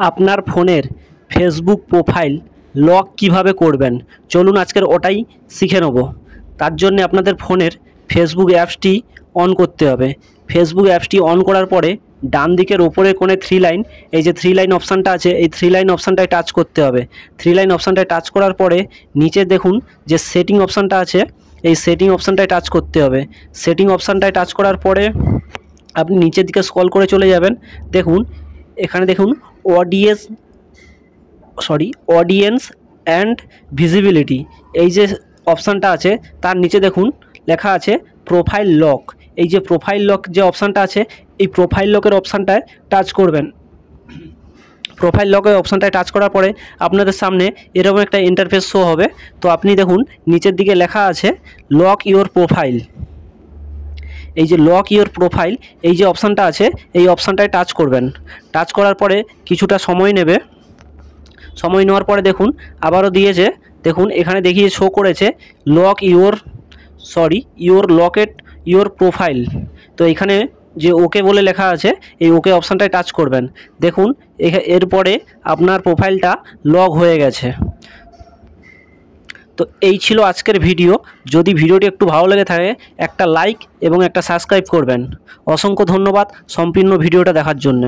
আপনার ফোনের Facebook profile lock কিভাবে করবেন চলুন আজকের ওটাই শিখে নেব। তার জন্য আপনাদের ফোনের ফেসবুক অ্যাপসটি অন করতে হবে। ফেসবুক অ্যাপসটি অন করার পরে ডান দিকের ওপরে কোণে থ্রি লাইন, এই যে থ্রি লাইন অপশানটা আছে, এই থ্রি লাইন অপশানটায় টাচ করতে হবে। থ্রি লাইন অপশানটায় টাচ করার পরে নিচে দেখুন যে সেটিং অপশানটা আছে, এই সেটিং অপশানটায় টাচ করতে হবে। সেটিং অপশানটায় টাচ করার পরে আপনি নিচের দিকে স্ক্রল করে চলে যাবেন। দেখুন এখানে দেখুন অডিয়েন্স অ্যান্ড ভিজিবিলিটি, এই যে অপশানটা আছে তার নিচে দেখুন লেখা আছে প্রোফাইল লক। এই যে প্রোফাইল লক যে অপশানটা আছে, এই প্রোফাইল লকের অপশানটায় টাচ করবেন। প্রোফাইল লকের অপশানটায় টাচ করার পরে আপনাদের সামনে এরকম একটা ইন্টারফেস শো হবে। তো আপনি দেখুন নিচের দিকে লেখা আছে লক ইওর প্রোফাইল। এই যে লক ইওর প্রোফাইল, এই যে অপশানটা আছে এই অপশানটায় টাচ করবেন। টাচ করার পরে কিছুটা সময় নেবে। সময় নেওয়ার পরে দেখুন আবারও দিয়েছে, দেখুন এখানে দেখিয়ে শো করেছে lock your Locket your profile. তো এখানে যে ওকে বলে লেখা আছে এই ওকে অপশানটায় টাচ করবেন। দেখুন এরপরে আপনার প্রোফাইলটা লক হয়ে গেছে। তো এই ছিল আজকের ভিডিও। যদি ভিডিওটি একটু ভালো লেগে থাকে একটা লাইক এবং একটা সাবস্ক্রাইব করবেন। অসংখ্য ধন্যবাদ সম্পূর্ণ ভিডিওটা দেখার জন্য।